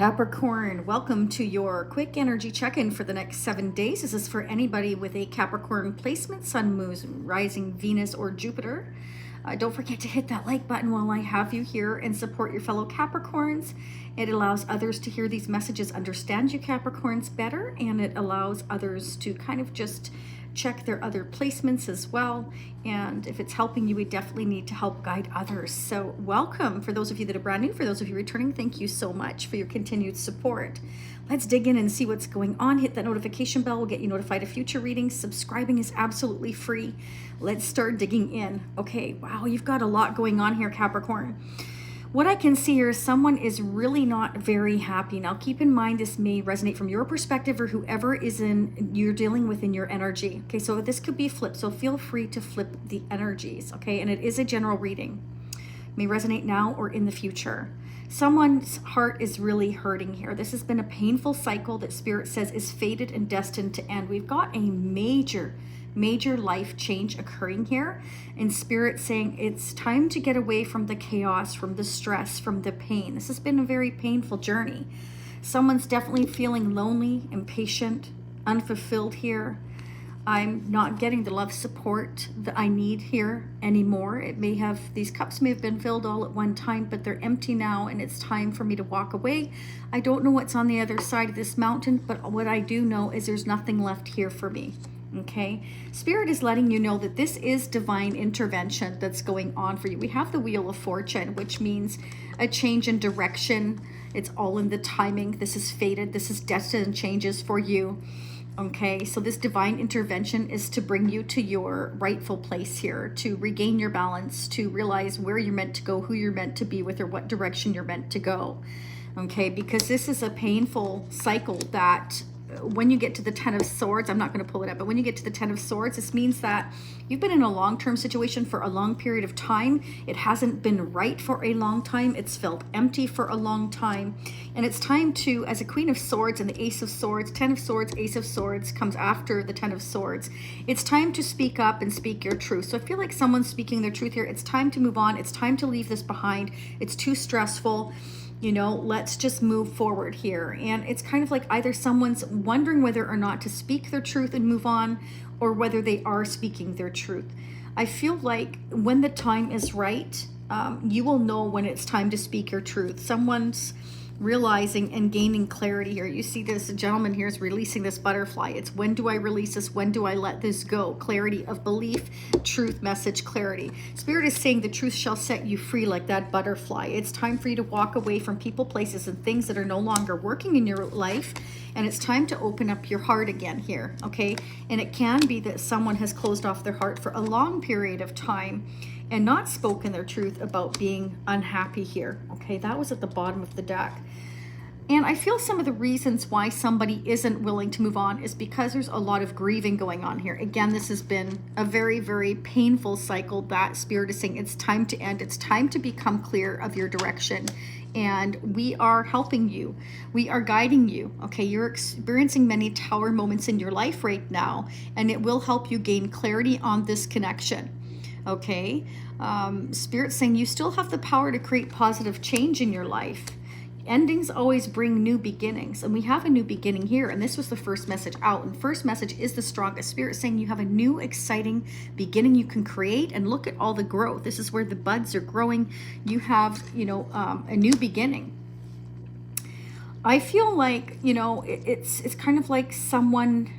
Capricorn, welcome to your quick energy check-in for the next 7 days. This is for anybody with a Capricorn placement, Sun, Moon, Rising, Venus, or Jupiter. Don't forget to hit that like button while I have you here and support your fellow Capricorns. It allows others to hear these messages, understand you Capricorns better, and it allows others to kind of just check their other placements as well. And if it's helping you, we definitely need to help guide others. So welcome. For those of you that are brand new, for those of you returning, thank you so much for your continued support. Let's dig in and see what's going on. Hit that notification bell. We'll get you notified of future readings. Subscribing is absolutely free. Let's start digging in. Okay, wow, you've got a lot going on here, Capricorn. What I can see here is someone is really not very happy. Now, keep in mind, this may resonate from your perspective or whoever you're dealing with in your energy. Okay, so this could be flipped. So feel free to flip the energies, okay? And it is a general reading. It may resonate now or in the future. Someone's heart is really hurting here. This has been a painful cycle that Spirit says is fated and destined to end. We've got a major life change occurring here, and Spirit saying it's time to get away from the chaos, from the stress, from the pain. This has been a very painful journey. Someone's definitely feeling lonely, impatient, unfulfilled here. I'm not getting the love support that I need here anymore. These cups may have been filled all at one time, but they're empty now, and it's time for me to walk away. I don't know what's on the other side of this mountain, but what I do know is there's nothing left here for me. Okay, Spirit is letting you know that this is divine intervention that's going on for you. We have the Wheel of Fortune, which means a change in direction. It's all in the timing. This is fated. This is destined changes for you. Okay, so this divine intervention is to bring you to your rightful place here, to regain your balance, to realize where you're meant to go, who you're meant to be with, or what direction you're meant to go. Okay, because this is a painful cycle that when you get to the Ten of Swords, I'm not going to pull it up, but when you get to the Ten of Swords, this means that you've been in a long-term situation for a long period of time. It hasn't been right for a long time. It's felt empty for a long time. And it's time to, as a Queen of Swords and the Ace of Swords, Ten of Swords, Ace of Swords comes after the Ten of Swords. It's time to speak up and speak your truth. So I feel like someone's speaking their truth here. It's time to move on. It's time to leave this behind. It's too stressful. You know, let's just move forward here. And it's kind of like either someone's wondering whether or not to speak their truth and move on, or whether they are speaking their truth. I feel like when the time is right, you will know when it's time to speak your truth. Someone's realizing and gaining clarity here. You see this gentleman here is releasing this butterfly. It's when do I release this? When do I let this go? Clarity of belief, truth, message, clarity. Spirit is saying the truth shall set you free like that butterfly. It's time for you to walk away from people, places, and things that are no longer working in your life. And it's time to open up your heart again here, okay? And it can be that someone has closed off their heart for a long period of time and not spoken their truth about being unhappy here, okay? That was at the bottom of the deck. And I feel some of the reasons why somebody isn't willing to move on is because there's a lot of grieving going on here. Again, this has been a very, very painful cycle that Spirit is saying it's time to end. It's time to become clear of your direction. And we are helping you. We are guiding you. Okay, you're experiencing many tower moments in your life right now, and it will help you gain clarity on this connection. Okay, Spirit saying you still have the power to create positive change in your life. Endings always bring new beginnings, and we have a new beginning here, and this was the first message out, and first message is the strongest. Spirit saying you have a new exciting beginning you can create, and look at all the growth. This is where the buds are growing. You have, a new beginning. I feel like, it's kind of like someone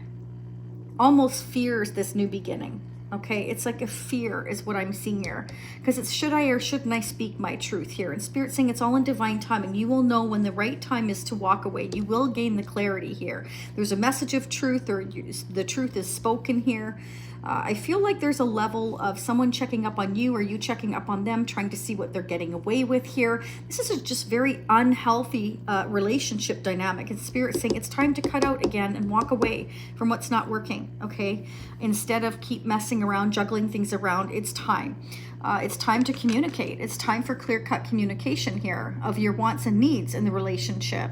almost fears this new beginning. Okay, it's like a fear is what I'm seeing here, because it's should I or shouldn't I speak my truth here? And Spirit saying it's all in divine timing. You will know when the right time is to walk away. You will gain the clarity here. There's a message of truth, or the truth is spoken here. I feel like there's a level of someone checking up on you or you checking up on them, trying to see what they're getting away with here. This is a just very unhealthy relationship dynamic. And Spirit saying it's time to cut out again and walk away from what's not working, okay? Instead of keep messing around, juggling things around, it's time. It's time to communicate. It's time for clear-cut communication here of your wants and needs in the relationship.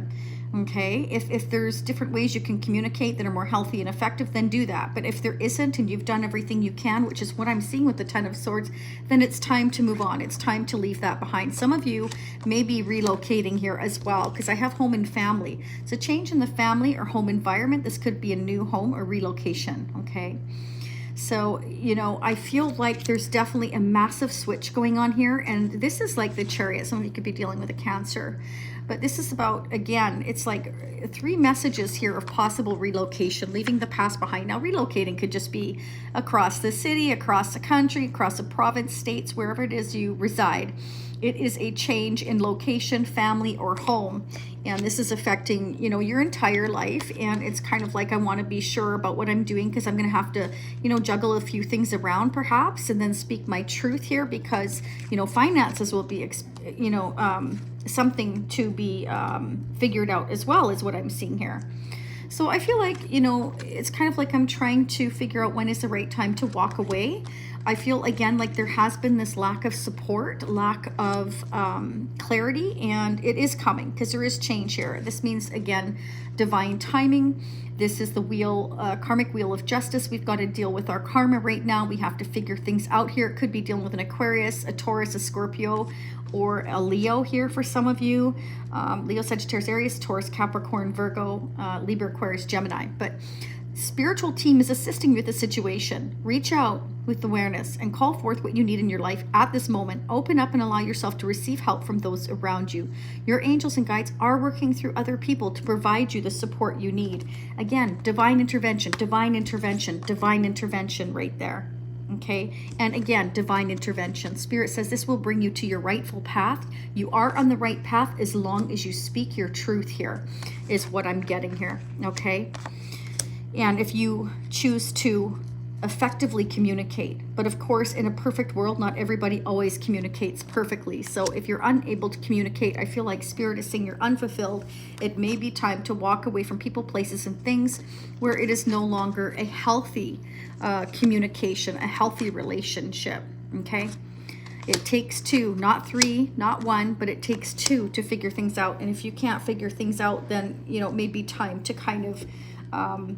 Okay, if there's different ways you can communicate that are more healthy and effective, then do that. But if there isn't and you've done everything you can, which is what I'm seeing with the Ten of Swords, then it's time to move on. It's time to leave that behind. Some of you may be relocating here as well, because I have home and family. It's a change in the family or home environment. This could be a new home or relocation, okay? So, you know, I feel like there's definitely a massive switch going on here. And this is like the Chariot. Some of you could be dealing with a Cancer. But this is about, again, it's like 3 messages here of possible relocation, leaving the past behind. Now, relocating could just be across the city, across the country, across a province, states, wherever it is you reside. It is a change in location, family, or home. And this is affecting, you know, your entire life. And it's kind of like, I want to be sure about what I'm doing, because I'm going to have to, you know, juggle a few things around perhaps, and then speak my truth here, because, you know, finances will be, you know, something to be figured out as well, is what I'm seeing here. So I feel like, you know, it's kind of like I'm trying to figure out when is the right time to walk away. I feel, again, like there has been this lack of support, lack of clarity, and it is coming because there is change here. This means, again, divine timing. This is the wheel, karmic wheel of justice. We've got to deal with our karma right now. We have to figure things out here. It could be dealing with an Aquarius, a Taurus, a Scorpio, or a Leo here for some of you. Leo, Sagittarius, Aries, Taurus, Capricorn, Virgo, Libra, Aquarius, Gemini. But spiritual team is assisting you with the situation. Reach out with awareness and call forth what you need in your life at this moment. Open up and allow yourself to receive help from those around you. Your angels and guides are working through other people to provide you the support you need. Again, divine intervention, divine intervention, divine intervention right there. Okay, and again, divine intervention. Spirit says this will bring you to your rightful path. You are on the right path as long as you speak your truth here, is what I'm getting here. Okay, and if you choose to effectively communicate, but of course, in a perfect world, not everybody always communicates perfectly. So if you're unable to communicate, I feel like Spirit is saying you're unfulfilled. It may be time to walk away from people, places, and things where it is no longer a healthy communication, a healthy relationship. Okay, it takes 2, not 3, not 1, but it takes 2 to figure things out. And if you can't figure things out, then, you know, it may be time to kind of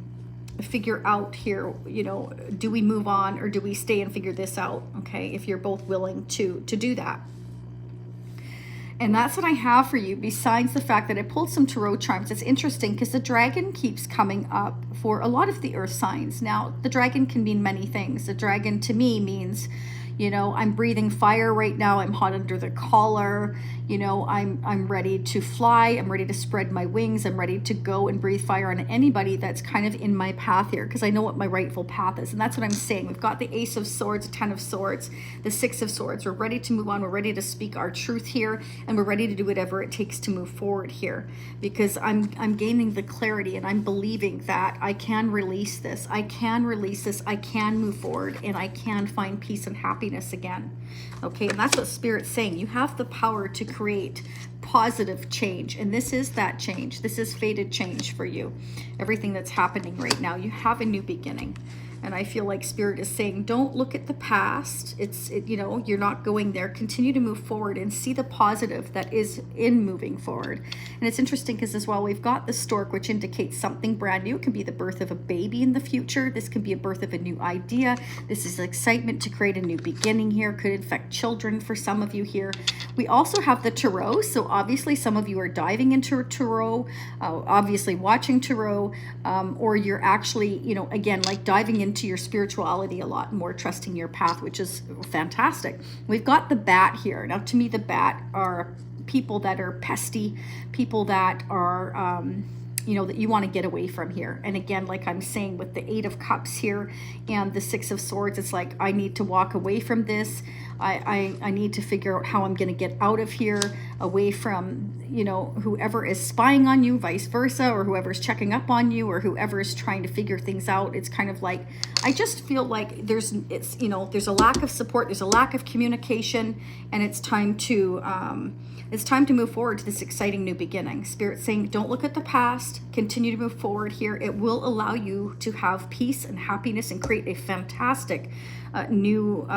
figure out here, you know, do we move on or do we stay and figure this out? Okay, if you're both willing to do that. And that's what I have for you, besides the fact that I pulled some tarot charms. It's interesting because the dragon keeps coming up for a lot of the earth signs. Now, the dragon can mean many things. The dragon to me means, you know, I'm breathing fire right now. I'm hot under the collar. You know, I'm ready to fly. I'm ready to spread my wings. I'm ready to go and breathe fire on anybody that's kind of in my path here, because I know what my rightful path is. And that's what I'm saying. We've got the Ace of Swords, the 10 of Swords, the 6 of Swords. We're ready to move on. We're ready to speak our truth here, and we're ready to do whatever it takes to move forward here, because I'm gaining the clarity, and I'm believing that I can release this. I can release this. I can move forward, and I can find peace and happiness again. Okay, and that's what Spirit's saying. You have the power to create positive change, and this is that change. This is fated change for you. Everything that's happening right now, you have a new beginning. And I feel like Spirit is saying, don't look at the past. You know, you're not going there. Continue to move forward and see the positive that is in moving forward. And it's interesting because as well, we've got the stork, which indicates something brand new. It can be the birth of a baby in the future. This can be a birth of a new idea. This is excitement to create a new beginning here. Could infect children for some of you here. We also have the tarot. So obviously some of you are diving into tarot, obviously watching tarot, or you're actually, you know, again, like diving into your spirituality a lot more, trusting your path, which is fantastic. We've got the bat here. Now, to me, the bat are people that are pesty, people that are, you know, that you want to get away from here. And again, like I'm saying with the 8 of Cups here and the 6 of Swords, it's like, I need to walk away from this. I need to figure out how I'm going to get out of here, away from, you know, whoever is spying on you, vice versa, or whoever's checking up on you, or whoever is trying to figure things out. It's kind of like, I just feel like there's a lack of support, there's a lack of communication, and it's time to move forward to this exciting new beginning. Spirit's saying, don't look at the past, continue to move forward here. It will allow you to have peace and happiness and create a fantastic new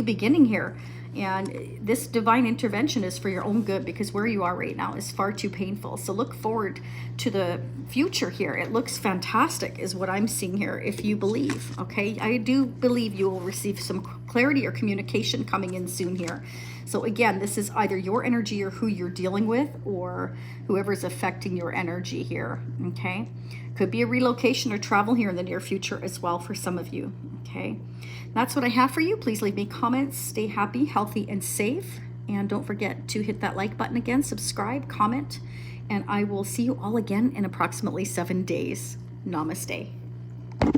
beginning here. And this divine intervention is for your own good, because where you are right now is far too painful. So look forward to the future here. It looks fantastic is what I'm seeing here, if you believe, okay? I do believe you will receive some clarity or communication coming in soon here. So again, this is either your energy or who you're dealing with, or whoever's affecting your energy here, okay? Could be a relocation or travel here in the near future as well for some of you, okay? That's what I have for you. Please leave me comments. Stay happy, healthy, and safe. And don't forget to hit that like button again, subscribe, comment, and I will see you all again in approximately 7 days. Namaste.